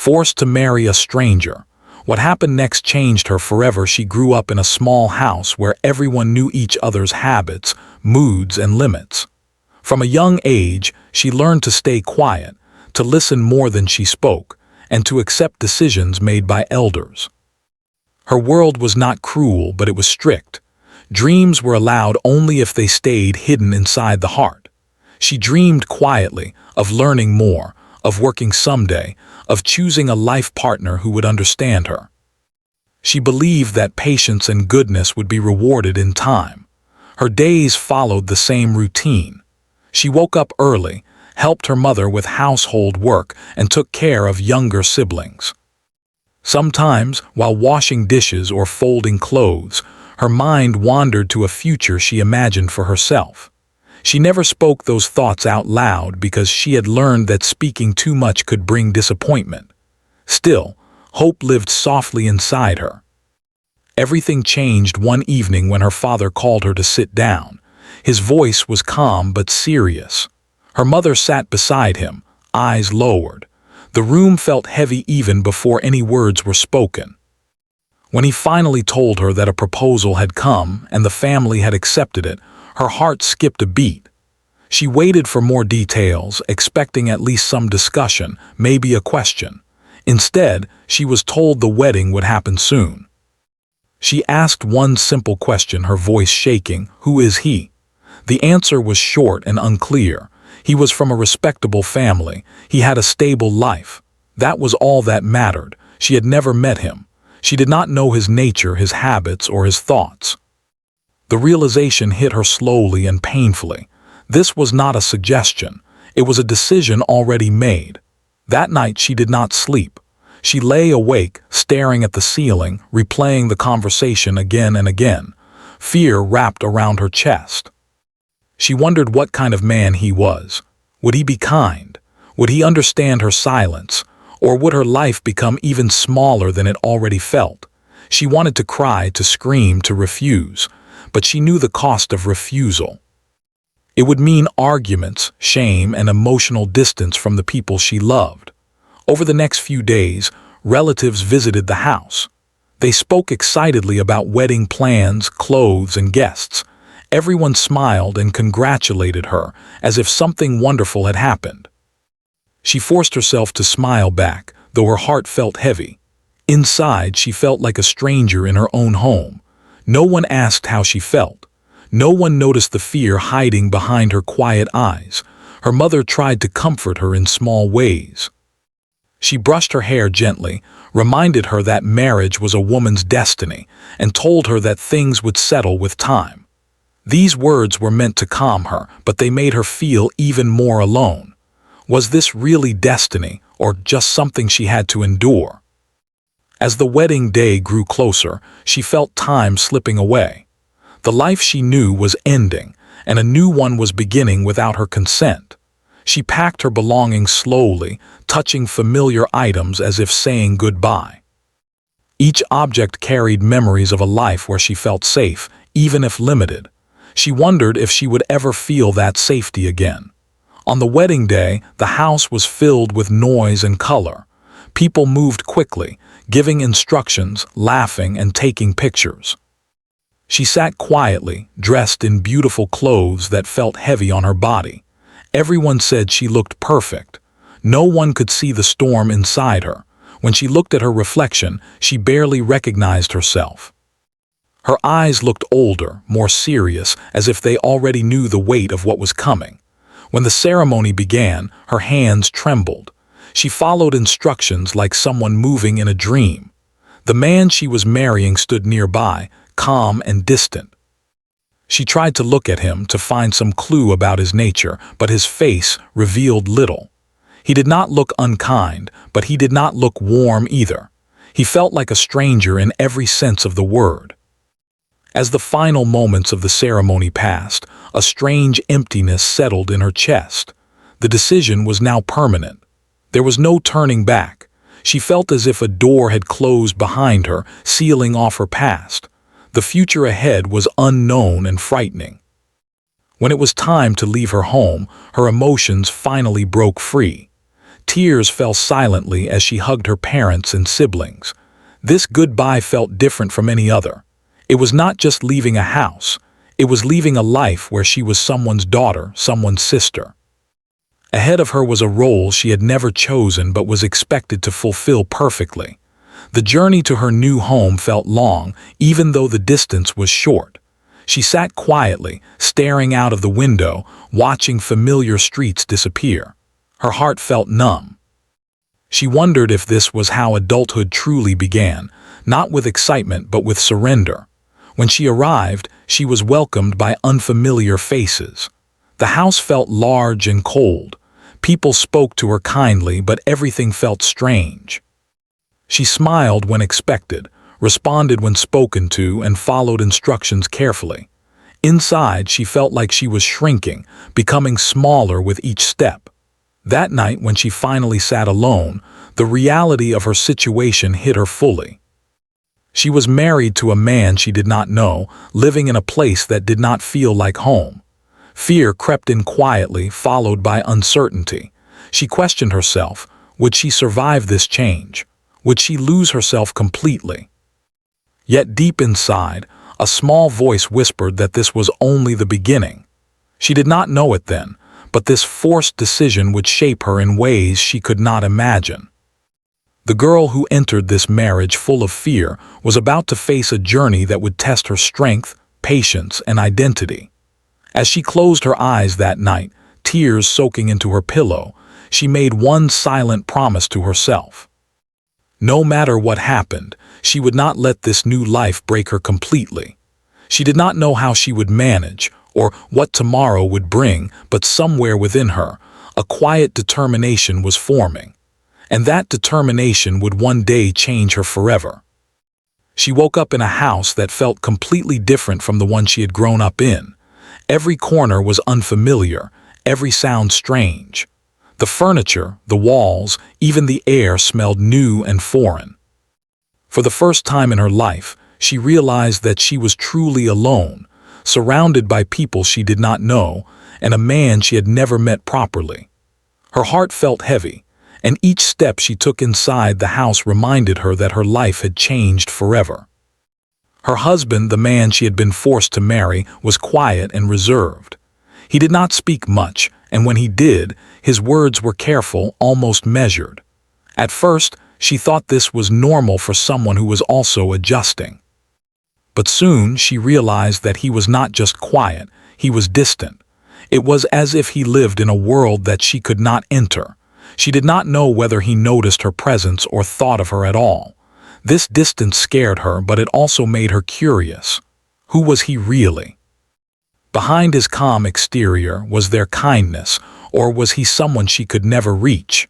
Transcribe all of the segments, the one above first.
forced to marry a stranger. What happened next changed her forever. She grew up in a small house where everyone knew each other's habits, moods, and limits. From a young age, she learned to stay quiet, to listen more than she spoke, and to accept decisions made by elders. Her world was not cruel, but it was strict. Dreams were allowed only if they stayed hidden inside the heart. She dreamed quietly of learning more, of working someday, of choosing a life partner who would understand her. She believed that patience and goodness would be rewarded in time. Her days followed the same routine. She woke up early, helped her mother with household work, and took care of younger siblings. Sometimes, while washing dishes or folding clothes, her mind wandered to a future she imagined for herself. She never spoke those thoughts out loud because she had learned that speaking too much could bring disappointment. Still, hope lived softly inside her. Everything changed one evening when her father called her to sit down. His voice was calm but serious. Her mother sat beside him, eyes lowered. The room felt heavy even before any words were spoken. When he finally told her that a proposal had come and the family had accepted it, her heart skipped a beat. She waited for more details, expecting at least some discussion, maybe a question. Instead, she was told the wedding would happen soon. She asked one simple question, her voice shaking, "Who is he?" The answer was short and unclear. He was from a respectable family. He had a stable life. That was all that mattered. She had never met him. She did not know his nature, his habits, or his thoughts. The realization hit her slowly and painfully. This was not a suggestion. It was a decision already made. That night she did not sleep. She lay awake, staring at the ceiling, replaying the conversation again and again. Fear wrapped around her chest. She wondered what kind of man he was. Would he be kind? Would he understand her silence? Or would her life become even smaller than it already felt? She wanted to cry, to scream, to refuse. But she knew the cost of refusal. It would mean arguments, shame, and emotional distance from the people she loved. Over the next few days, relatives visited the house. They spoke excitedly about wedding plans, clothes, and guests. Everyone smiled and congratulated her, as if something wonderful had happened. She forced herself to smile back, though her heart felt heavy. Inside, she felt like a stranger in her own home. No one asked how she felt. No one noticed the fear hiding behind her quiet eyes. Her mother tried to comfort her in small ways. She brushed her hair gently, reminded her that marriage was a woman's destiny, and told her that things would settle with time. These words were meant to calm her, but they made her feel even more alone. Was this really destiny, or just something she had to endure? As the wedding day grew closer, she felt time slipping away. The life she knew was ending, and a new one was beginning without her consent. She packed her belongings slowly, touching familiar items as if saying goodbye. Each object carried memories of a life where she felt safe, even if limited. She wondered if she would ever feel that safety again. On the wedding day, the house was filled with noise and color. People moved quickly, giving instructions, laughing, and taking pictures. She sat quietly, dressed in beautiful clothes that felt heavy on her body. Everyone said she looked perfect. No one could see the storm inside her. When she looked at her reflection, she barely recognized herself. Her eyes looked older, more serious, as if they already knew the weight of what was coming. When the ceremony began, her hands trembled. She followed instructions like someone moving in a dream. The man she was marrying stood nearby, calm and distant. She tried to look at him to find some clue about his nature, but his face revealed little. He did not look unkind, but he did not look warm either. He felt like a stranger in every sense of the word. As the final moments of the ceremony passed, a strange emptiness settled in her chest. The decision was now permanent. There was no turning back. She felt as if a door had closed behind her, sealing off her past. The future ahead was unknown and frightening. When it was time to leave her home, her emotions finally broke free. Tears fell silently as she hugged her parents and siblings. This goodbye felt different from any other. It was not just leaving a house. It was leaving a life where she was someone's daughter, someone's sister. Ahead of her was a role she had never chosen but was expected to fulfill perfectly. The journey to her new home felt long, even though the distance was short. She sat quietly, staring out of the window, watching familiar streets disappear. Her heart felt numb. She wondered if this was how adulthood truly began, not with excitement but with surrender. When she arrived, she was welcomed by unfamiliar faces. The house felt large and cold. People spoke to her kindly, but everything felt strange. She smiled when expected, responded when spoken to, and followed instructions carefully. Inside, she felt like she was shrinking, becoming smaller with each step. That night, when she finally sat alone, the reality of her situation hit her fully. She was married to a man she did not know, living in a place that did not feel like home. Fear crept in quietly, followed by uncertainty. She questioned herself. Would she survive this change? Would she lose herself completely? Yet deep inside, a small voice whispered that this was only the beginning. She did not know it then, but this forced decision would shape her in ways she could not imagine. The girl who entered this marriage full of fear was about to face a journey that would test her strength, patience, and identity. As she closed her eyes that night, tears soaking into her pillow, she made one silent promise to herself. No matter what happened, she would not let this new life break her completely. She did not know how she would manage, or what tomorrow would bring, but somewhere within her, a quiet determination was forming. And that determination would one day change her forever. She woke up in a house that felt completely different from the one she had grown up in. Every corner was unfamiliar, every sound strange. The furniture, the walls, even the air smelled new and foreign. For the first time in her life, she realized that she was truly alone, surrounded by people she did not know, and a man she had never met properly. Her heart felt heavy, and each step she took inside the house reminded her that her life had changed forever. Her husband, the man she had been forced to marry, was quiet and reserved. He did not speak much, and when he did, his words were careful, almost measured. At first, she thought this was normal for someone who was also adjusting. But soon she realized that he was not just quiet, he was distant. It was as if he lived in a world that she could not enter. She did not know whether he noticed her presence or thought of her at all. This distance scared her, but it also made her curious. Who was he really? Behind his calm exterior, was there kindness, or was he someone she could never reach?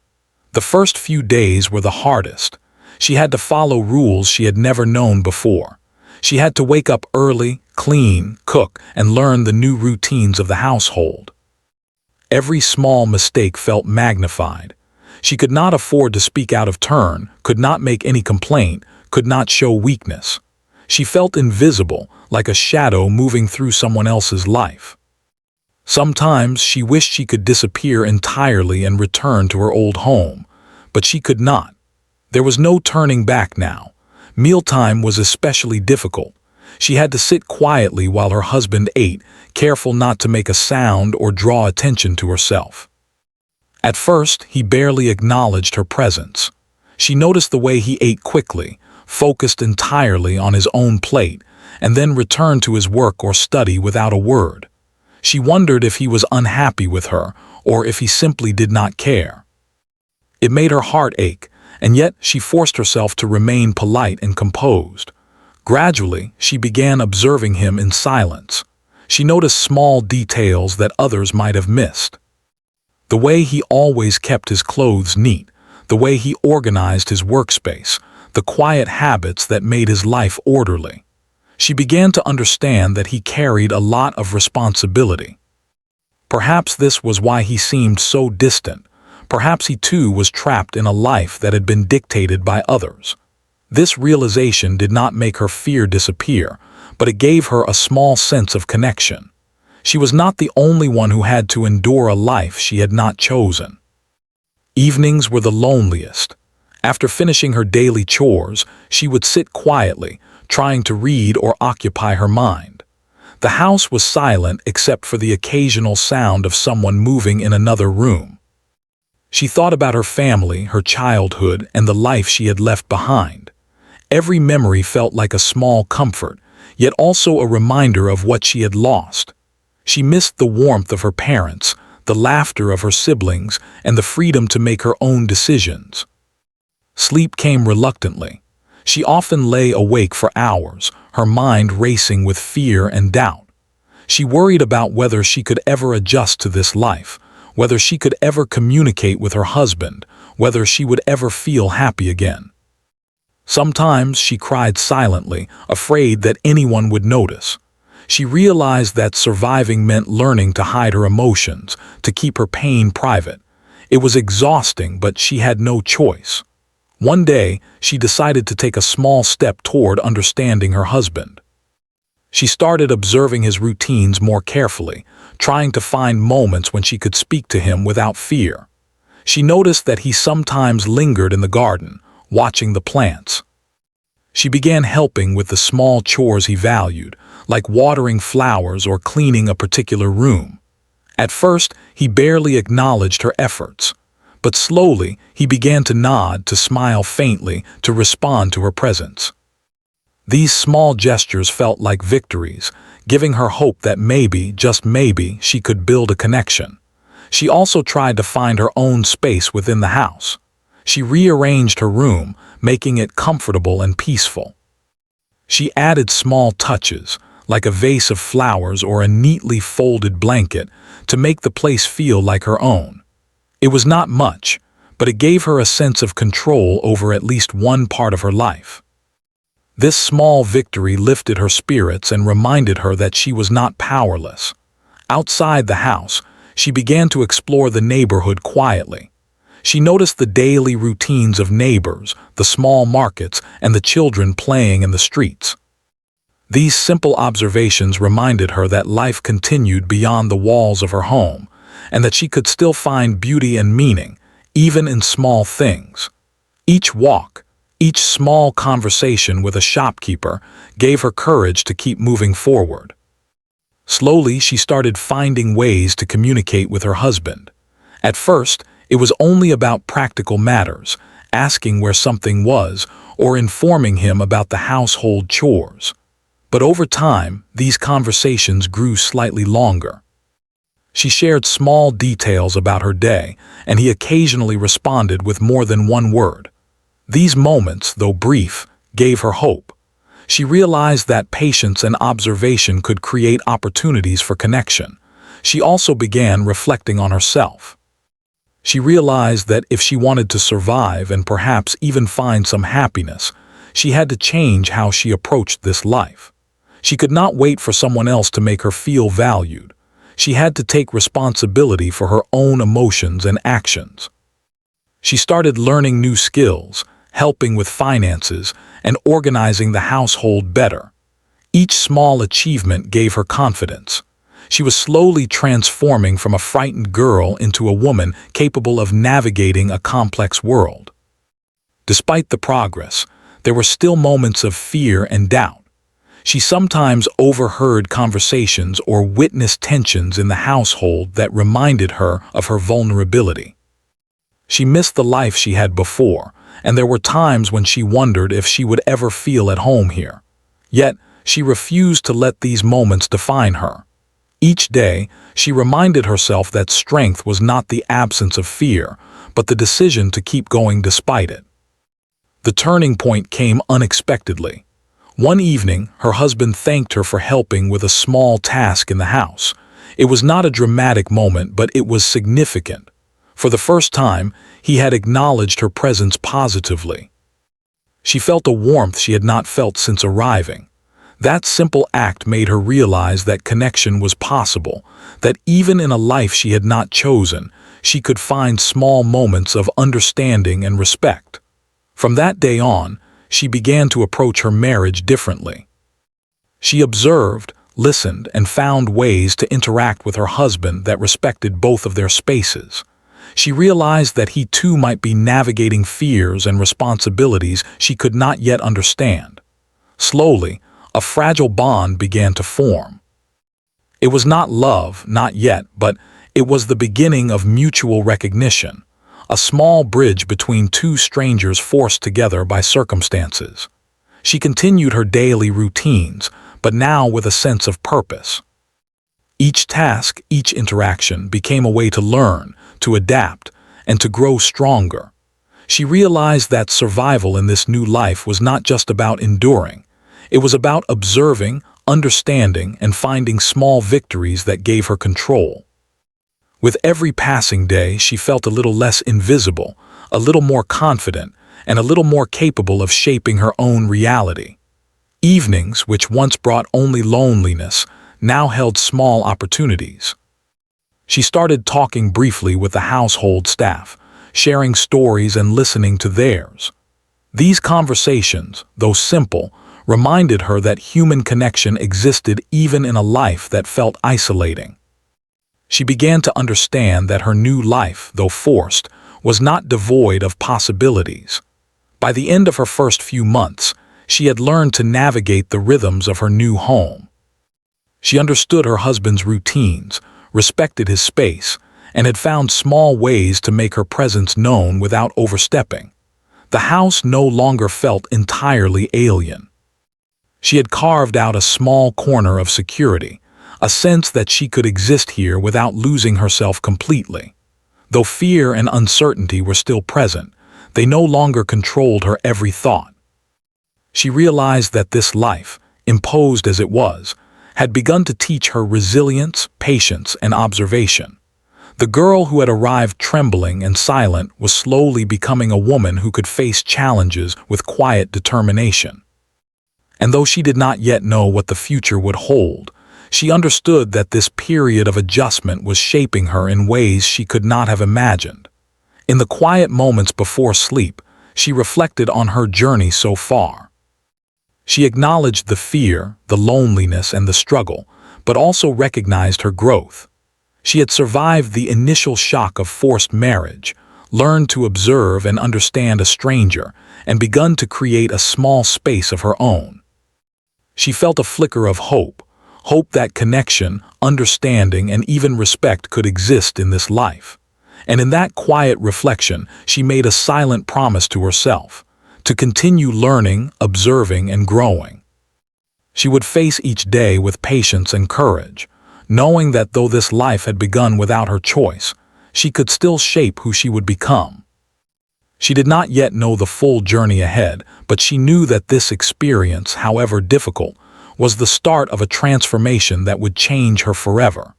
The first few days were the hardest. She had to follow rules she had never known before. She had to wake up early, clean, cook, and learn the new routines of the household. Every small mistake felt magnified. She could not afford to speak out of turn, could not make any complaint, could not show weakness. She felt invisible, like a shadow moving through someone else's life. Sometimes she wished she could disappear entirely and return to her old home, but she could not. There was no turning back now. Mealtime was especially difficult. She had to sit quietly while her husband ate, careful not to make a sound or draw attention to herself. At first, he barely acknowledged her presence. She noticed the way he ate quickly, focused entirely on his own plate, and then returned to his work or study without a word. She wondered if he was unhappy with her, or if he simply did not care. It made her heart ache, and yet she forced herself to remain polite and composed. Gradually, she began observing him in silence. She noticed small details that others might have missed. The way he always kept his clothes neat, the way he organized his workspace, the quiet habits that made his life orderly. She began to understand that he carried a lot of responsibility. Perhaps this was why he seemed so distant. Perhaps he too was trapped in a life that had been dictated by others. This realization did not make her fear disappear, but it gave her a small sense of connection. She was not the only one who had to endure a life she had not chosen. Evenings were the loneliest. After finishing her daily chores, she would sit quietly, trying to read or occupy her mind. The house was silent except for the occasional sound of someone moving in another room. She thought about her family, her childhood, and the life she had left behind. Every memory felt like a small comfort, yet also a reminder of what she had lost. She missed the warmth of her parents, the laughter of her siblings, and the freedom to make her own decisions. Sleep came reluctantly. She often lay awake for hours, her mind racing with fear and doubt. She worried about whether she could ever adjust to this life, whether she could ever communicate with her husband, whether she would ever feel happy again. Sometimes she cried silently, afraid that anyone would notice. She realized that surviving meant learning to hide her emotions, to keep her pain private. It was exhausting, but she had no choice. One day, she decided to take a small step toward understanding her husband. She started observing his routines more carefully, trying to find moments when she could speak to him without fear. She noticed that he sometimes lingered in the garden, watching the plants. She began helping with the small chores he valued, like watering flowers or cleaning a particular room. At first, he barely acknowledged her efforts, but slowly he began to nod, to smile faintly, to respond to her presence. These small gestures felt like victories, giving her hope that maybe, just maybe, she could build a connection. She also tried to find her own space within the house. She rearranged her room, making it comfortable and peaceful. She added small touches, like a vase of flowers or a neatly folded blanket, to make the place feel like her own. It was not much, but it gave her a sense of control over at least one part of her life. This small victory lifted her spirits and reminded her that she was not powerless. Outside the house, she began to explore the neighborhood quietly. She noticed the daily routines of neighbors, the small markets, and the children playing in the streets. These simple observations reminded her that life continued beyond the walls of her home, and that she could still find beauty and meaning, even in small things. Each walk, each small conversation with a shopkeeper gave her courage to keep moving forward. Slowly, she started finding ways to communicate with her husband. At first, it was only about practical matters, asking where something was, or informing him about the household chores. But over time, these conversations grew slightly longer. She shared small details about her day, and he occasionally responded with more than one word. These moments, though brief, gave her hope. She realized that patience and observation could create opportunities for connection. She also began reflecting on herself. She realized that if she wanted to survive and perhaps even find some happiness, she had to change how she approached this life. She could not wait for someone else to make her feel valued. She had to take responsibility for her own emotions and actions. She started learning new skills, helping with finances, and organizing the household better. Each small achievement gave her confidence. She was slowly transforming from a frightened girl into a woman capable of navigating a complex world. Despite the progress, there were still moments of fear and doubt. She sometimes overheard conversations or witnessed tensions in the household that reminded her of her vulnerability. She missed the life she had before, and there were times when she wondered if she would ever feel at home here. Yet, she refused to let these moments define her. Each day, she reminded herself that strength was not the absence of fear, but the decision to keep going despite it. The turning point came unexpectedly. One evening, her husband thanked her for helping with a small task in the house. It was not a dramatic moment, but it was significant. For the first time, he had acknowledged her presence positively. She felt a warmth she had not felt since arriving. That simple act made her realize that connection was possible, that even in a life she had not chosen, she could find small moments of understanding and respect. From that day on, she began to approach her marriage differently. She observed, listened, and found ways to interact with her husband that respected both of their spaces. She realized that he too might be navigating fears and responsibilities she could not yet understand. Slowly, a fragile bond began to form. It was not love, not yet, but it was the beginning of mutual recognition, a small bridge between two strangers forced together by circumstances. She continued her daily routines, but now with a sense of purpose. Each task, each interaction became a way to learn, to adapt, and to grow stronger. She realized that survival in this new life was not just about enduring. It was about observing, understanding, and finding small victories that gave her control. With every passing day, she felt a little less invisible, a little more confident, and a little more capable of shaping her own reality. Evenings, which once brought only loneliness, now held small opportunities. She started talking briefly with the household staff, sharing stories and listening to theirs. These conversations, though simple, reminded her that human connection existed even in a life that felt isolating. She began to understand that her new life, though forced, was not devoid of possibilities. By the end of her first few months, she had learned to navigate the rhythms of her new home. She understood her husband's routines, respected his space, and had found small ways to make her presence known without overstepping. The house no longer felt entirely alien. She had carved out a small corner of security, a sense that she could exist here without losing herself completely. Though fear and uncertainty were still present, they no longer controlled her every thought. She realized that this life, imposed as it was, had begun to teach her resilience, patience, and observation. The girl who had arrived trembling and silent was slowly becoming a woman who could face challenges with quiet determination. And though she did not yet know what the future would hold, she understood that this period of adjustment was shaping her in ways she could not have imagined. In the quiet moments before sleep, she reflected on her journey so far. She acknowledged the fear, the loneliness, and the struggle, but also recognized her growth. She had survived the initial shock of forced marriage, learned to observe and understand a stranger, and begun to create a small space of her own. She felt a flicker of hope that connection, understanding, and even respect could exist in this life. And in that quiet reflection, she made a silent promise to herself to continue learning, observing, and growing. She would face each day with patience and courage, knowing that though this life had begun without her choice, she could still shape who she would become. She did not yet know the full journey ahead, but she knew that this experience, however difficult, was the start of a transformation that would change her forever.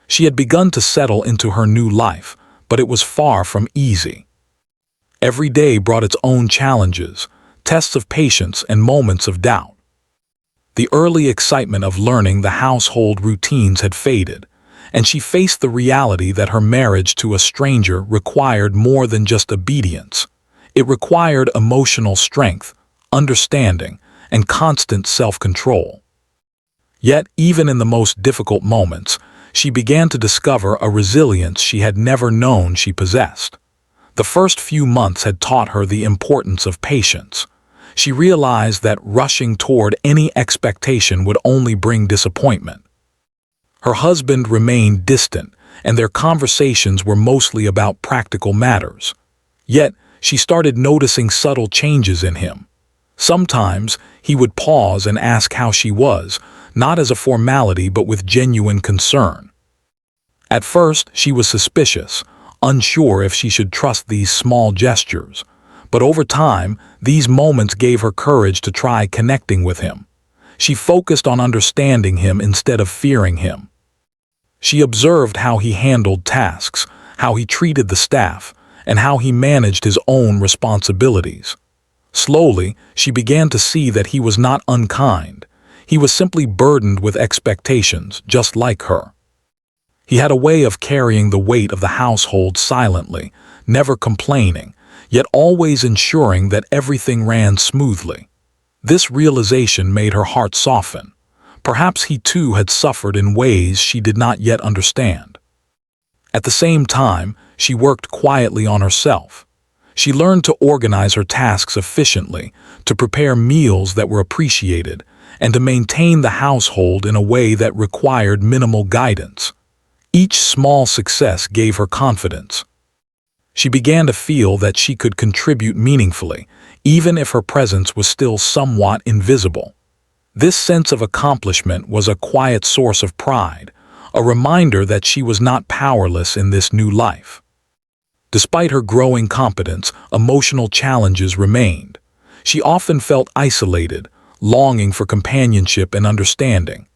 She had begun to settle into her new life, but it was far from easy. Every day brought its own challenges, tests of patience, and moments of doubt. The early excitement of learning the household routines had faded, and she faced the reality that her marriage to a stranger required more than just obedience. It required emotional strength, understanding, and constant self-control. Yet, even in the most difficult moments, she began to discover a resilience she had never known she possessed. The first few months had taught her the importance of patience. She realized that rushing toward any expectation would only bring disappointment. Her husband remained distant, and their conversations were mostly about practical matters. Yet, she started noticing subtle changes in him. Sometimes, he would pause and ask how she was, not as a formality but with genuine concern. At first, she was suspicious, unsure if she should trust these small gestures. But over time, these moments gave her courage to try connecting with him. She focused on understanding him instead of fearing him. She observed how he handled tasks, how he treated the staff, and how he managed his own responsibilities. Slowly, she began to see that he was not unkind. He was simply burdened with expectations, just like her. He had a way of carrying the weight of the household silently, never complaining, yet always ensuring that everything ran smoothly. This realization made her heart soften. Perhaps he too had suffered in ways she did not yet understand. At the same time, she worked quietly on herself. She learned to organize her tasks efficiently, to prepare meals that were appreciated, and to maintain the household in a way that required minimal guidance. Each small success gave her confidence. She began to feel that she could contribute meaningfully, even if her presence was still somewhat invisible. This sense of accomplishment was a quiet source of pride, a reminder that she was not powerless in this new life. Despite her growing competence, emotional challenges remained. She often felt isolated, longing for companionship and understanding.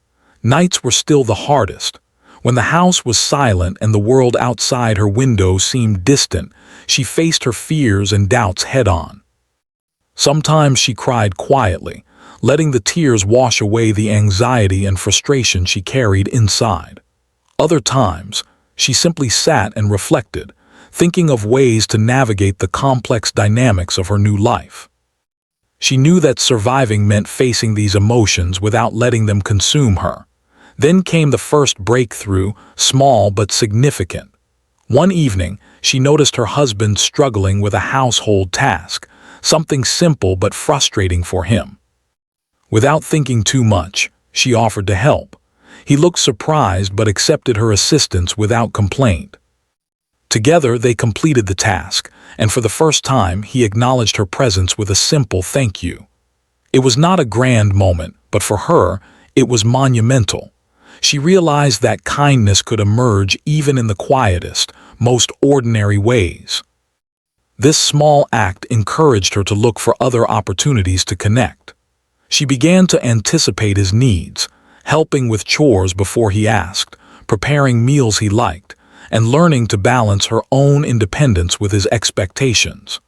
Nights were still the hardest. When the house was silent and the world outside her window seemed distant, she faced her fears and doubts head-on. Sometimes she cried quietly, letting the tears wash away the anxiety and frustration she carried inside. Other times, she simply sat and reflected, thinking of ways to navigate the complex dynamics of her new life. She knew that surviving meant facing these emotions without letting them consume her. Then came the first breakthrough, small but significant. One evening, she noticed her husband struggling with a household task, something simple but frustrating for him. Without thinking too much, she offered to help. He looked surprised but accepted her assistance without complaint. Together, they completed the task, and for the first time, he acknowledged her presence with a simple thank you. It was not a grand moment, but for her, it was monumental. She realized that kindness could emerge even in the quietest, most ordinary ways. This small act encouraged her to look for other opportunities to connect. She began to anticipate his needs, helping with chores before he asked, preparing meals he liked, and learning to balance her own independence with his expectations.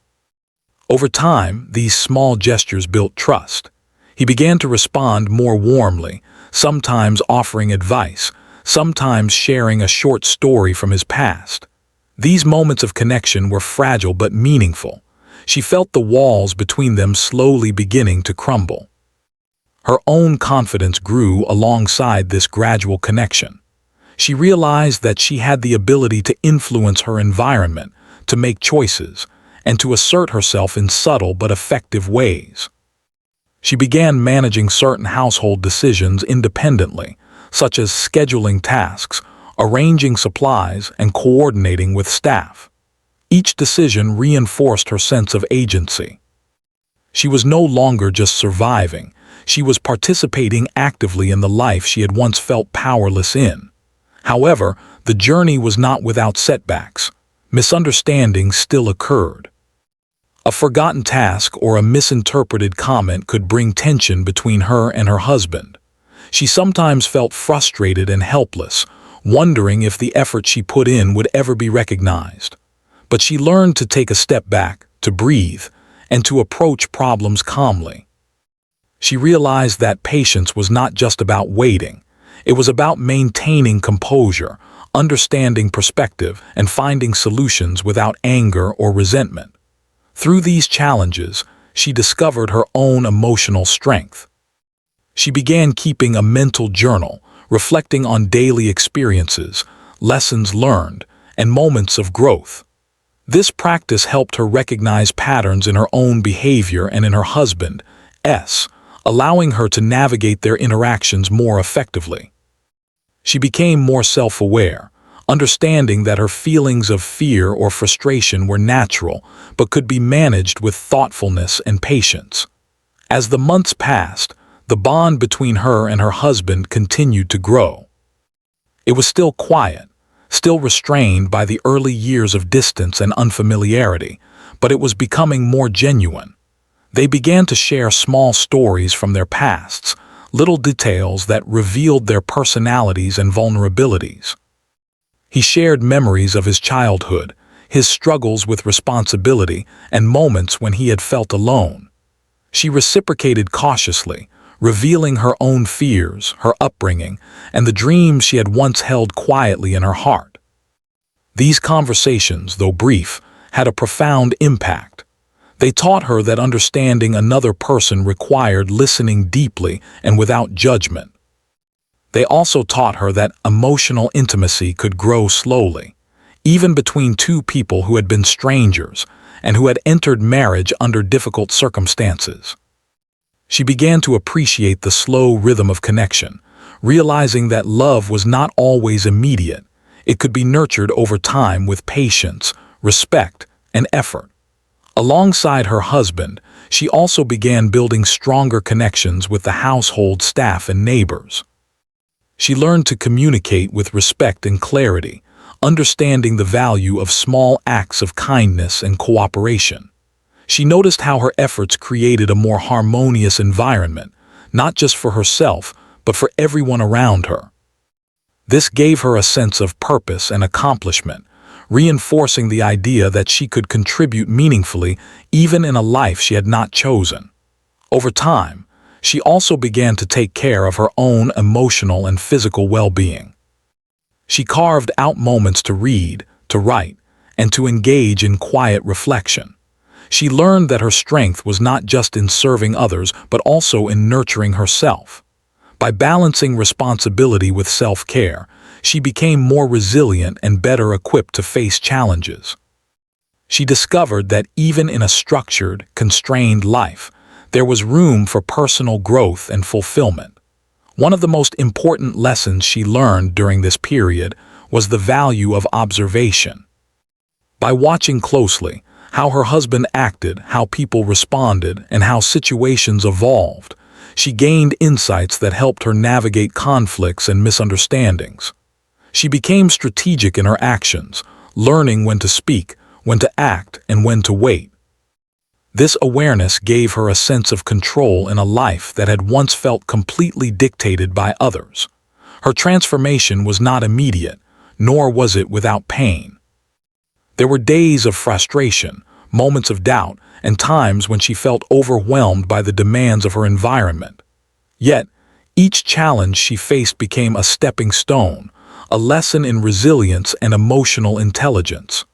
Over time, these small gestures built trust. He began to respond more warmly, sometimes offering advice, sometimes sharing a short story from his past. These moments of connection were fragile but meaningful. She felt the walls between them slowly beginning to crumble. Her own confidence grew alongside this gradual connection. She realized that she had the ability to influence her environment, to make choices, and to assert herself in subtle but effective ways. She began managing certain household decisions independently, such as scheduling tasks, arranging supplies, and coordinating with staff. Each decision reinforced her sense of agency. She was no longer just surviving, she was participating actively in the life she had once felt powerless in. However, the journey was not without setbacks. Misunderstandings still occurred. A forgotten task or a misinterpreted comment could bring tension between her and her husband. She sometimes felt frustrated and helpless, wondering if the effort she put in would ever be recognized. But she learned to take a step back, to breathe, and to approach problems calmly. She realized that patience was not just about waiting. It was about maintaining composure, understanding perspective, and finding solutions without anger or resentment. Through these challenges, she discovered her own emotional strength. She began keeping a mental journal, reflecting on daily experiences, lessons learned, and moments of growth. This practice helped her recognize patterns in her own behavior and in her husband's, allowing her to navigate their interactions more effectively. She became more self-aware, understanding that her feelings of fear or frustration were natural but could be managed with thoughtfulness and patience. As the months passed, the bond between her and her husband continued to grow. It was still quiet, still restrained by the early years of distance and unfamiliarity, but it was becoming more genuine. They began to share small stories from their pasts, little details that revealed their personalities and vulnerabilities. He shared memories of his childhood, his struggles with responsibility, and moments when he had felt alone. She reciprocated cautiously, revealing her own fears, her upbringing, and the dreams she had once held quietly in her heart. These conversations, though brief, had a profound impact. They taught her that understanding another person required listening deeply and without judgment. They also taught her that emotional intimacy could grow slowly. even between two people who had been strangers and who had entered marriage under difficult circumstances. She began to appreciate the slow rhythm of connection, realizing that love was not always immediate. It could be nurtured over time with patience, respect, and effort. Alongside her husband, she also began building stronger connections with the household staff and neighbors. She learned to communicate with respect and clarity, understanding the value of small acts of kindness and cooperation. She noticed how her efforts created a more harmonious environment, not just for herself, but for everyone around her. This gave her a sense of purpose and accomplishment, reinforcing the idea that she could contribute meaningfully even in a life she had not chosen. Over time, she also began to take care of her own emotional and physical well-being. She carved out moments to read, to write, and to engage in quiet reflection. She learned that her strength was not just in serving others, but also in nurturing herself. By balancing responsibility with self-care, she became more resilient and better equipped to face challenges. She discovered that even in a structured, constrained life, there was room for personal growth and fulfillment. One of the most important lessons she learned during this period was the value of observation. By watching closely how her husband acted, how people responded, and how situations evolved, she gained insights that helped her navigate conflicts and misunderstandings. She became strategic in her actions, learning when to speak, when to act, and when to wait. This awareness gave her a sense of control in a life that had once felt completely dictated by others. Her transformation was not immediate, nor was it without pain. There were days of frustration, moments of doubt, and times when she felt overwhelmed by the demands of her environment. Yet, each challenge she faced became a stepping stone, a lesson in resilience and emotional intelligence.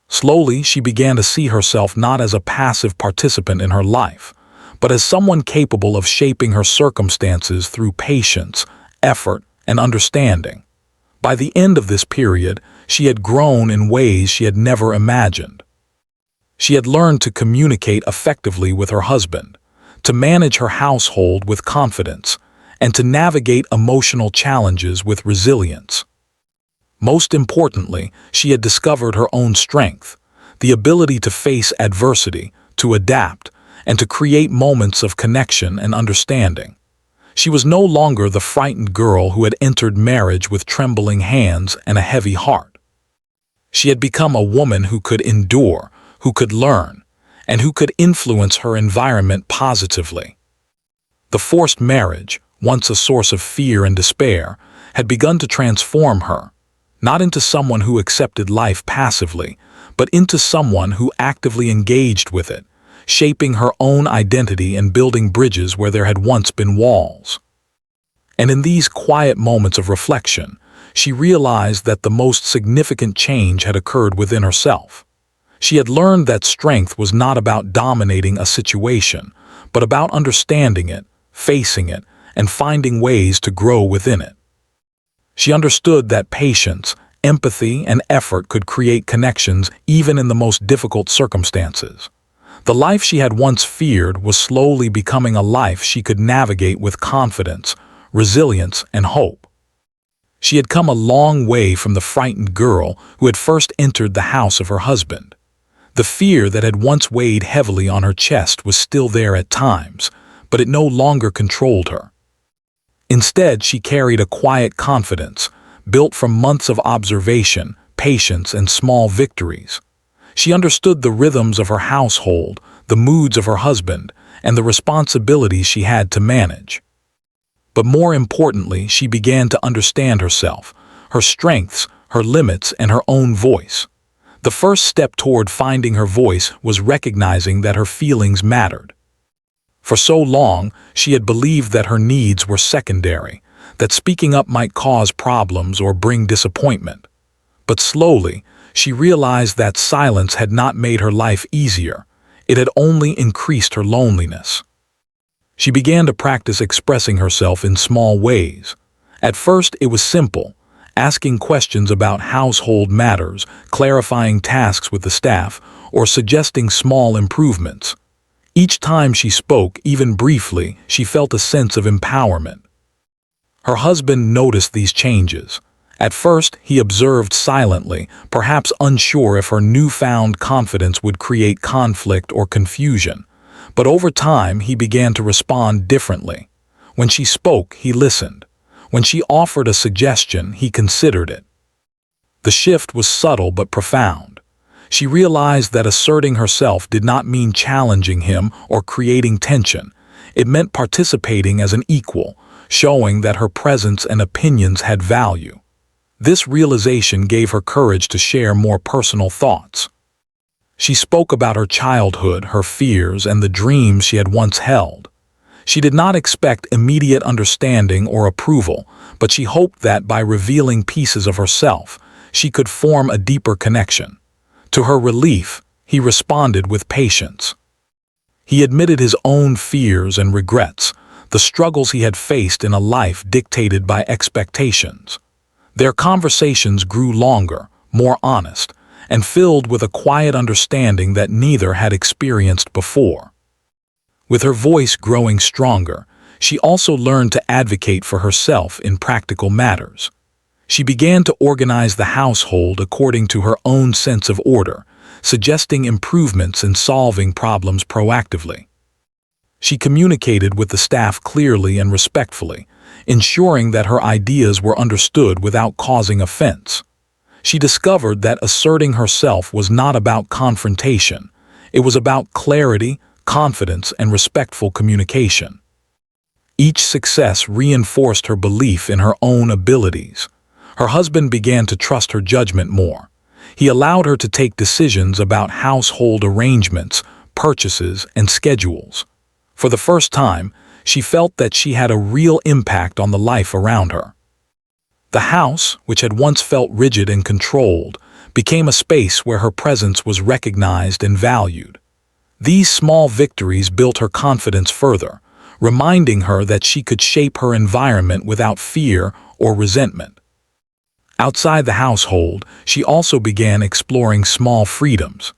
Slowly, she began to see herself not as a passive participant in her life, but as someone capable of shaping her circumstances through patience, effort, and understanding. By the end of this period, she had grown in ways she had never imagined. She had learned to communicate effectively with her husband, to manage her household with confidence, and to navigate emotional challenges with resilience. Most importantly, she had discovered her own strength, the ability to face adversity, to adapt, and to create moments of connection and understanding. She was no longer the frightened girl who had entered marriage with trembling hands and a heavy heart. She had become a woman who could endure, who could learn, and who could influence her environment positively. The forced marriage, once a source of fear and despair, had begun to transform her, not into someone who accepted life passively, but into someone who actively engaged with it, shaping her own identity and building bridges where there had once been walls. And in these quiet moments of reflection, she realized that the most significant change had occurred within herself. She had learned that strength was not about dominating a situation, but about understanding it, facing it, and finding ways to grow within it. She understood that patience, empathy, and effort could create connections even in the most difficult circumstances. The life she had once feared was slowly becoming a life she could navigate with confidence, resilience, and hope. She had come a long way from the frightened girl who had first entered the house of her husband. The fear that had once weighed heavily on her chest was still there at times, but it no longer controlled her. Instead, she carried a quiet confidence, built from months of observation, patience, and small victories. She understood the rhythms of her household, the moods of her husband, and the responsibilities she had to manage. But more importantly, she began to understand herself, her strengths, her limits, and her own voice. The first step toward finding her voice was recognizing that her feelings mattered. For so long, she had believed that her needs were secondary, that speaking up might cause problems or bring disappointment. But slowly, she realized that silence had not made her life easier. It had only increased her loneliness. She began to practice expressing herself in small ways. At first, it was simple, asking questions about household matters, clarifying tasks with the staff, or suggesting small improvements. Each time she spoke, even briefly, she felt a sense of empowerment. Her husband noticed these changes. At first, he observed silently, perhaps unsure if her newfound confidence would create conflict or confusion. But over time, he began to respond differently. When she spoke, he listened. When she offered a suggestion, he considered it. The shift was subtle but profound. She realized that asserting herself did not mean challenging him or creating tension. It meant participating as an equal, showing that her presence and opinions had value. This realization gave her courage to share more personal thoughts. She spoke about her childhood, her fears, and the dreams she had once held. She did not expect immediate understanding or approval, but she hoped that by revealing pieces of herself, she could form a deeper connection. To her relief, he responded with patience. He admitted his own fears and regrets, the struggles he had faced in a life dictated by expectations. Their conversations grew longer, more honest, and filled with a quiet understanding that neither had experienced before. With her voice growing stronger, she also learned to advocate for herself in practical matters. She began to organize the household according to her own sense of order, suggesting improvements and solving problems proactively. She communicated with the staff clearly and respectfully, ensuring that her ideas were understood without causing offense. She discovered that asserting herself was not about confrontation. It was about clarity, confidence, and respectful communication. Each success reinforced her belief in her own abilities. Her husband began to trust her judgment more. He allowed her to take decisions about household arrangements, purchases, and schedules. For the first time, she felt that she had a real impact on the life around her. The house, which had once felt rigid and controlled, became a space where her presence was recognized and valued. These small victories built her confidence further, reminding her that she could shape her environment without fear or resentment. Outside the household, she also began exploring small freedoms.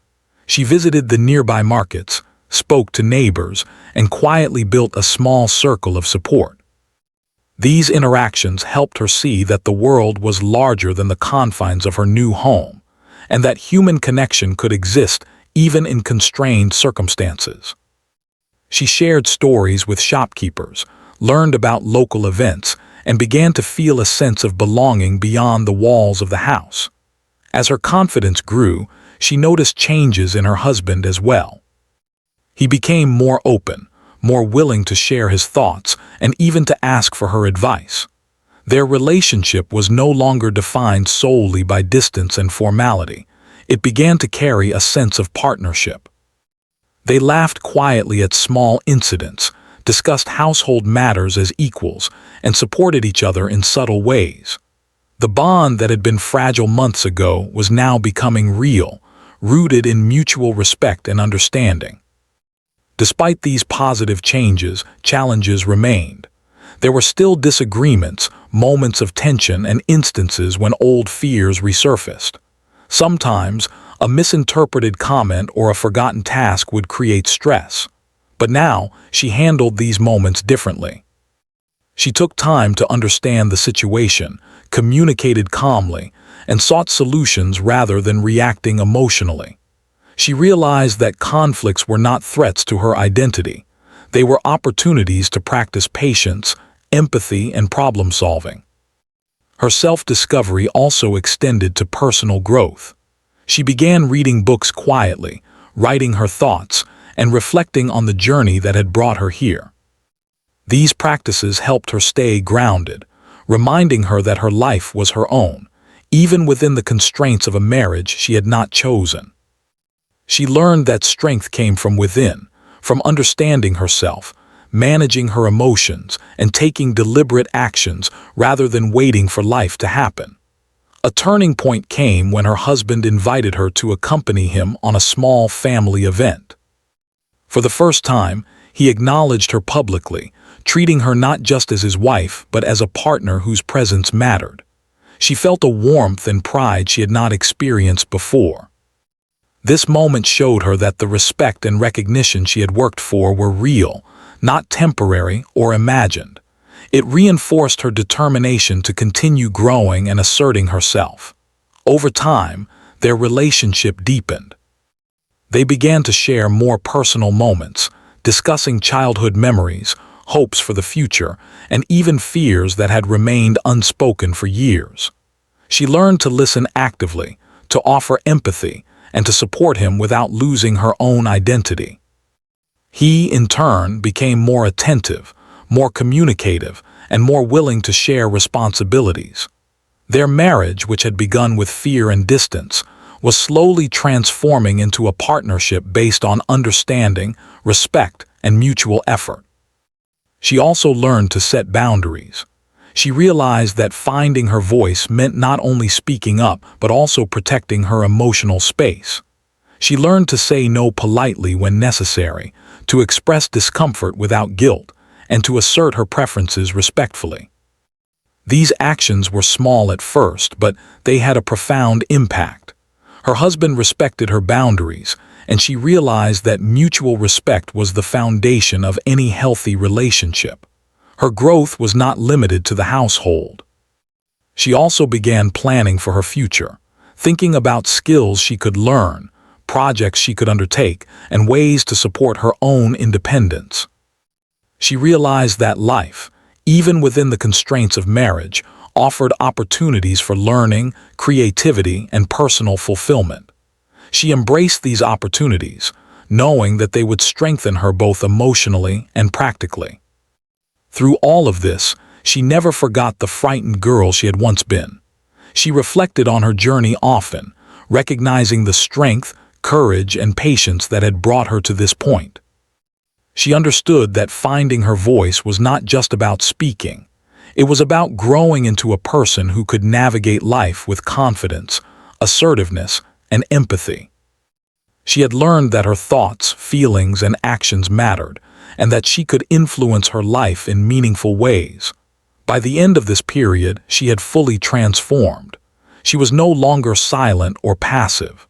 She visited the nearby markets, spoke to neighbors, and quietly built a small circle of support. These interactions helped her see that the world was larger than the confines of her new home, and that human connection could exist even in constrained circumstances. She shared stories with shopkeepers, learned about local events, and began to feel a sense of belonging beyond the walls of the house. As her confidence grew, she noticed changes in her husband as well. He became more open, more willing to share his thoughts, and even to ask for her advice. Their relationship was no longer defined solely by distance and formality. It began to carry a sense of partnership. They laughed quietly at small incidents, discussed household matters as equals, and supported each other in subtle ways. The bond that had been fragile months ago was now becoming real, rooted in mutual respect and understanding. Despite these positive changes, challenges remained. There were still disagreements, moments of tension, and instances when old fears resurfaced. Sometimes, a misinterpreted comment or a forgotten task would create stress. But now, she handled these moments differently. She took time to understand the situation, communicated calmly, and sought solutions rather than reacting emotionally. She realized that conflicts were not threats to her identity. They were opportunities to practice patience, empathy, and problem-solving. Her self-discovery also extended to personal growth. She began reading books quietly, writing her thoughts, and reflecting on the journey that had brought her here. These practices helped her stay grounded, reminding her that her life was her own, even within the constraints of a marriage she had not chosen. She learned that strength came from within, from understanding herself, managing her emotions, and taking deliberate actions rather than waiting for life to happen. A turning point came when her husband invited her to accompany him on a small family event. For the first time, he acknowledged her publicly, treating her not just as his wife but as a partner whose presence mattered. She felt a warmth and pride she had not experienced before. This moment showed her that the respect and recognition she had worked for were real, not temporary or imagined. It reinforced her determination to continue growing and asserting herself. Over time, their relationship deepened. They began to share more personal moments, discussing childhood memories, hopes for the future, and even fears that had remained unspoken for years. She learned to listen actively, to offer empathy, and to support him without losing her own identity. He, in turn, became more attentive, more communicative, and more willing to share responsibilities. Their marriage, which had begun with fear and distance, was slowly transforming into a partnership based on understanding, respect, and mutual effort. She also learned to set boundaries. She realized that finding her voice meant not only speaking up, but also protecting her emotional space. She learned to say no politely when necessary, to express discomfort without guilt, and to assert her preferences respectfully. These actions were small at first, but they had a profound impact. Her husband respected her boundaries, and she realized that mutual respect was the foundation of any healthy relationship. Her growth was not limited to the household. She also began planning for her future, thinking about skills she could learn, projects she could undertake, and ways to support her own independence. She realized that life, even within the constraints of marriage, offered opportunities for learning, creativity, and personal fulfillment. She embraced these opportunities, knowing that they would strengthen her both emotionally and practically. Through all of this, she never forgot the frightened girl she had once been. She reflected on her journey often, recognizing the strength, courage, and patience that had brought her to this point. She understood that finding her voice was not just about speaking. It was about growing into a person who could navigate life with confidence, assertiveness, and empathy. She had learned that her thoughts, feelings, and actions mattered, and that she could influence her life in meaningful ways. By the end of this period, she had fully transformed. She was no longer silent or passive.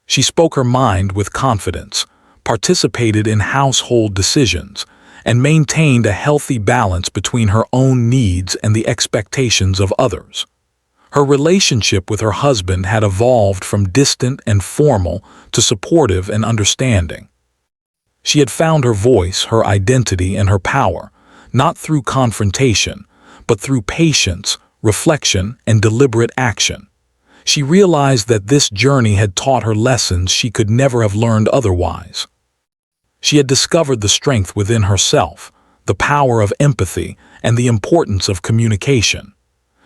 She spoke her mind with confidence, participated in household decisions, and maintained a healthy balance between her own needs and the expectations of others. Her relationship with her husband had evolved from distant and formal to supportive and understanding. She had found her voice, her identity, and her power, not through confrontation, but through patience, reflection, and deliberate action. She realized that this journey had taught her lessons she could never have learned otherwise. She had discovered the strength within herself, the power of empathy, and the importance of communication.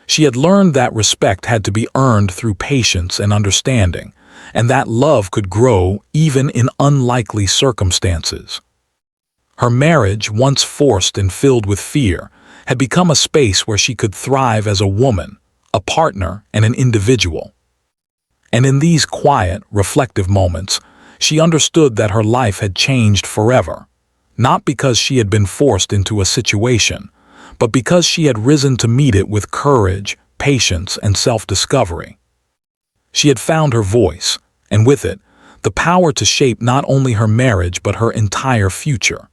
She had learned that respect had to be earned through patience and understanding, and that love could grow even in unlikely circumstances. Her marriage, once forced and filled with fear, had become a space where she could thrive as a woman, a partner, and an individual. And in these quiet, reflective moments, she understood that her life had changed forever, not because she had been forced into a situation, but because she had risen to meet it with courage, patience, and self-discovery. She had found her voice, and with it, the power to shape not only her marriage but her entire future.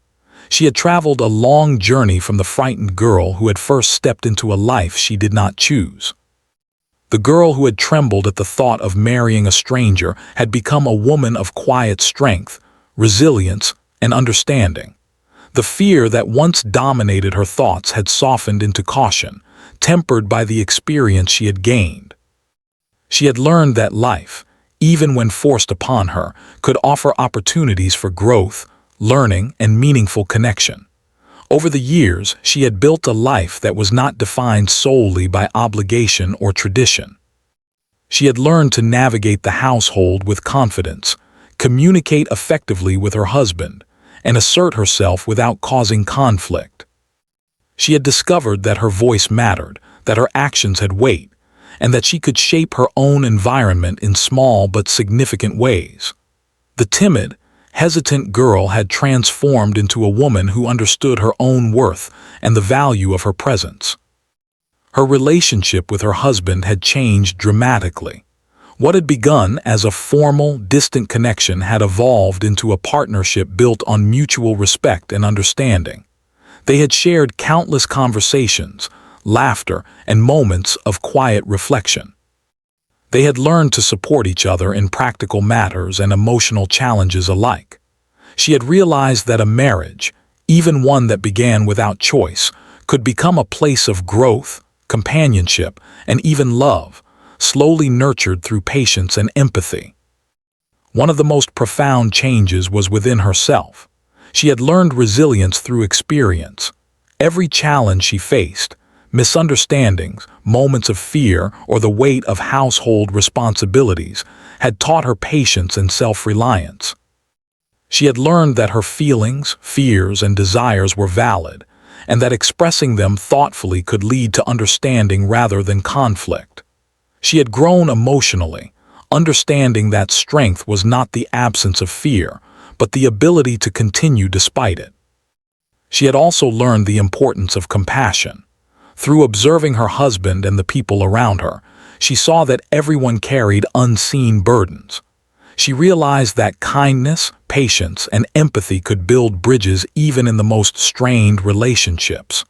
She had traveled a long journey from the frightened girl who had first stepped into a life she did not choose. The girl who had trembled at the thought of marrying a stranger had become a woman of quiet strength, resilience, and understanding. The fear that once dominated her thoughts had softened into caution, tempered by the experience she had gained. She had learned that life, even when forced upon her, could offer opportunities for growth, learning, and meaningful connection. Over the years, she had built a life that was not defined solely by obligation or tradition. She had learned to navigate the household with confidence, communicate effectively with her husband, and assert herself without causing conflict. She had discovered that her voice mattered, that her actions had weight, and that she could shape her own environment in small but significant ways. The timid, hesitant girl had transformed into a woman who understood her own worth and the value of her presence. Her relationship with her husband had changed dramatically. What had begun as a formal, distant connection had evolved into a partnership built on mutual respect and understanding. They had shared countless conversations, laughter, and moments of quiet reflection. They had learned to support each other in practical matters and emotional challenges alike. She had realized that a marriage, even one that began without choice, could become a place of growth, companionship, and even love, slowly nurtured through patience and empathy. One of the most profound changes was within herself. She had learned resilience through experience. Every challenge she faced, misunderstandings, moments of fear, or the weight of household responsibilities, had taught her patience and self-reliance. She had learned that her feelings, fears, and desires were valid, and that expressing them thoughtfully could lead to understanding rather than conflict. She had grown emotionally, understanding that strength was not the absence of fear, but the ability to continue despite it. She had also learned the importance of compassion. Through observing her husband and the people around her, she saw that everyone carried unseen burdens. She realized that kindness, patience, and empathy could build bridges even in the most strained relationships.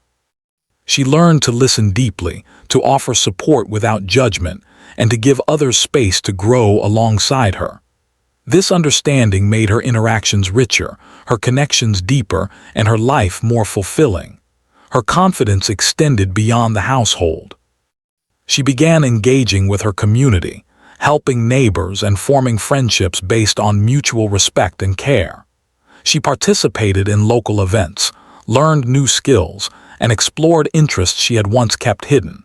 She learned to listen deeply, to offer support without judgment, and to give others space to grow alongside her. This understanding made her interactions richer, her connections deeper, and her life more fulfilling. Her confidence extended beyond the household. She began engaging with her community, helping neighbors and forming friendships based on mutual respect and care. She participated in local events, learned new skills, and explored interests she had once kept hidden.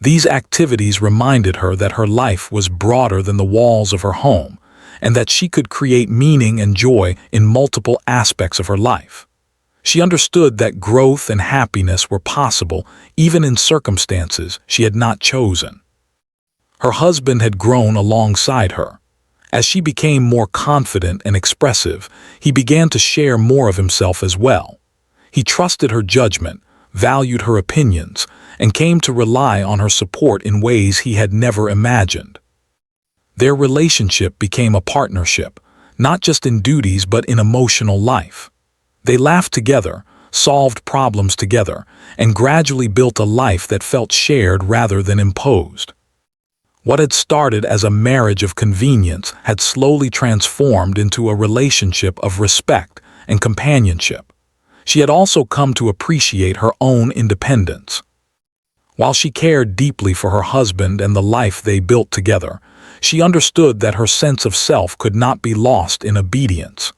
These activities reminded her that her life was broader than the walls of her home, and that she could create meaning and joy in multiple aspects of her life. She understood that growth and happiness were possible even in circumstances she had not chosen. Her husband had grown alongside her. As she became more confident and expressive, he began to share more of himself as well. He trusted her judgment, valued her opinions, and came to rely on her support in ways he had never imagined. Their relationship became a partnership, not just in duties but in emotional life. They laughed together, solved problems together, and gradually built a life that felt shared rather than imposed. What had started as a marriage of convenience had slowly transformed into a relationship of respect and companionship. She had also come to appreciate her own independence. While she cared deeply for her husband and the life they built together, she understood that her sense of self could not be lost in obedience.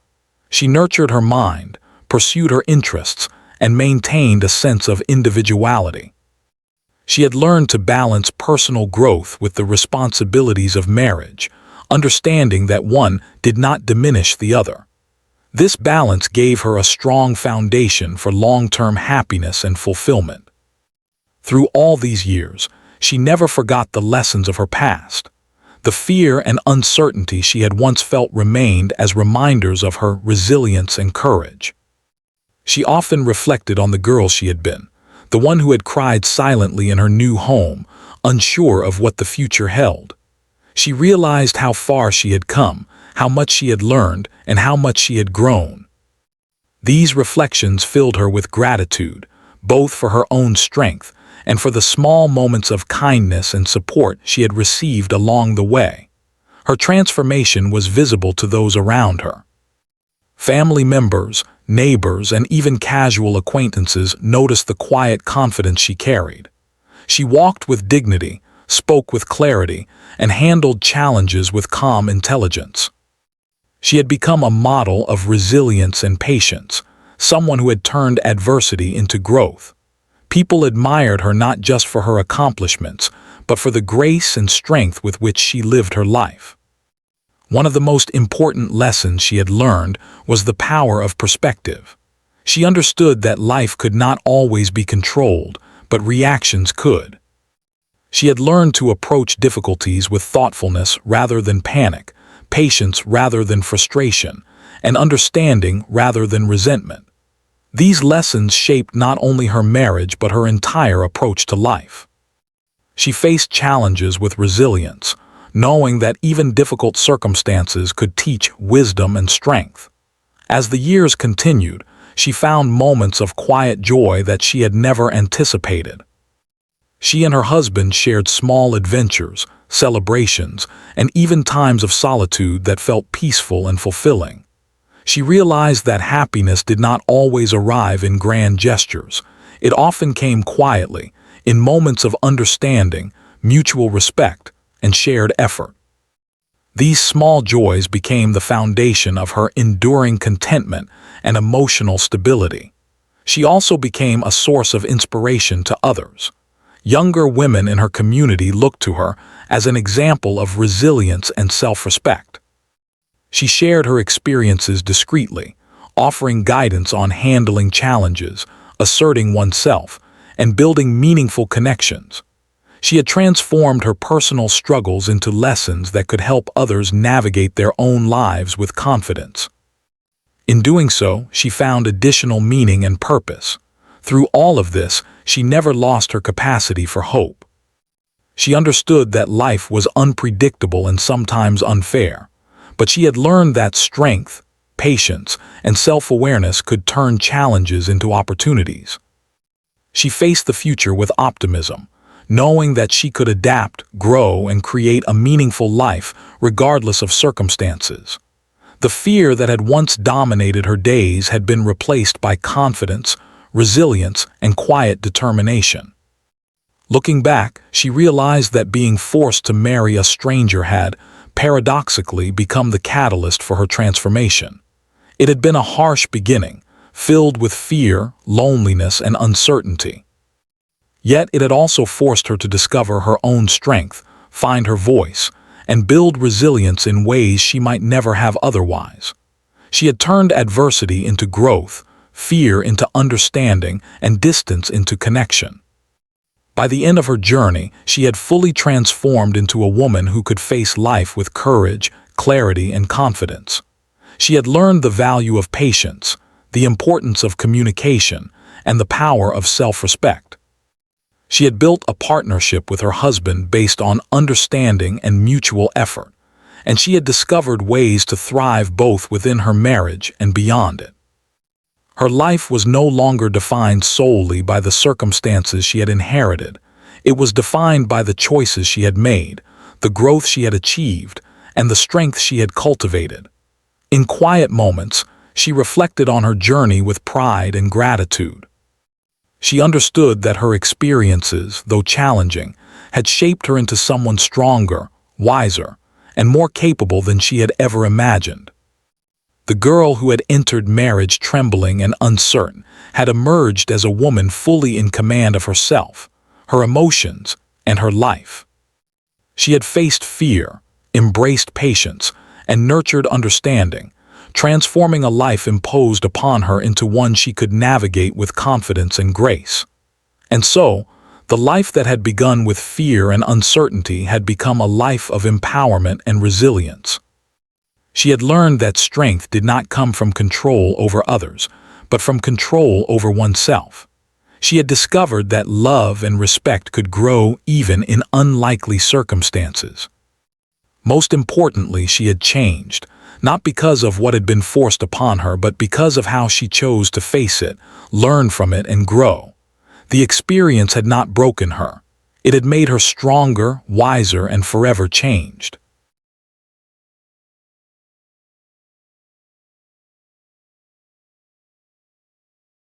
She nurtured her mind, pursued her interests, and maintained a sense of individuality. She had learned to balance personal growth with the responsibilities of marriage, understanding that one did not diminish the other. This balance gave her a strong foundation for long-term happiness and fulfillment. Through all these years, she never forgot the lessons of her past. The fear and uncertainty she had once felt remained as reminders of her resilience and courage. She often reflected on the girl she had been, the one who had cried silently in her new home, unsure of what the future held. She realized how far she had come, how much she had learned, and how much she had grown. These reflections filled her with gratitude, both for her own strength and for the small moments of kindness and support she had received along the way. Her transformation was visible to those around her. Family members, neighbors, and even casual acquaintances noticed the quiet confidence she carried. She walked with dignity, spoke with clarity, and handled challenges with calm intelligence. She had become a model of resilience and patience, someone who had turned adversity into growth. People admired her not just for her accomplishments, but for the grace and strength with which she lived her life. One of the most important lessons she had learned was the power of perspective. She understood that life could not always be controlled, but reactions could. She had learned to approach difficulties with thoughtfulness rather than panic, patience rather than frustration, and understanding rather than resentment. These lessons shaped not only her marriage but her entire approach to life. She faced challenges with resilience, knowing that even difficult circumstances could teach wisdom and strength. As the years continued, she found moments of quiet joy that she had never anticipated. She and her husband shared small adventures, celebrations, and even times of solitude that felt peaceful and fulfilling. She realized that happiness did not always arrive in grand gestures. It often came quietly, in moments of understanding, mutual respect, and shared effort. These small joys became the foundation of her enduring contentment and emotional stability. She also became a source of inspiration to others. Younger women in her community looked to her as an example of resilience and self-respect. She shared her experiences discreetly, offering guidance on handling challenges, asserting oneself, and building meaningful connections. She had transformed her personal struggles into lessons that could help others navigate their own lives with confidence. In doing so, she found additional meaning and purpose. Through all of this, she never lost her capacity for hope. She understood that life was unpredictable and sometimes unfair, but she had learned that strength, patience, and self-awareness could turn challenges into opportunities. She faced the future with optimism, knowing that she could adapt, grow, and create a meaningful life regardless of circumstances. The fear that had once dominated her days had been replaced by confidence, resilience, and quiet determination. Looking back, she realized that being forced to marry a stranger had, paradoxically, become the catalyst for her transformation. It had been a harsh beginning, filled with fear, loneliness, and uncertainty. Yet it had also forced her to discover her own strength, find her voice, and build resilience in ways she might never have otherwise. She had turned adversity into growth, fear into understanding, and distance into connection. By the end of her journey, she had fully transformed into a woman who could face life with courage, clarity, and confidence. She had learned the value of patience, the importance of communication, and the power of self-respect. She had built a partnership with her husband based on understanding and mutual effort, and she had discovered ways to thrive both within her marriage and beyond it. Her life was no longer defined solely by the circumstances she had inherited. It was defined by the choices she had made, the growth she had achieved, and the strength she had cultivated. In quiet moments, she reflected on her journey with pride and gratitude. She understood that her experiences, though challenging, had shaped her into someone stronger, wiser, and more capable than she had ever imagined. The girl who had entered marriage trembling and uncertain had emerged as a woman fully in command of herself, her emotions, and her life. She had faced fear, embraced patience, and nurtured understanding, transforming a life imposed upon her into one she could navigate with confidence and grace. And so, the life that had begun with fear and uncertainty had become a life of empowerment and resilience. She had learned that strength did not come from control over others, but from control over oneself. She had discovered that love and respect could grow even in unlikely circumstances. Most importantly, she had changed, not because of what had been forced upon her, but because of how she chose to face it, learn from it, and grow. The experience had not broken her. It had made her stronger, wiser, and forever changed.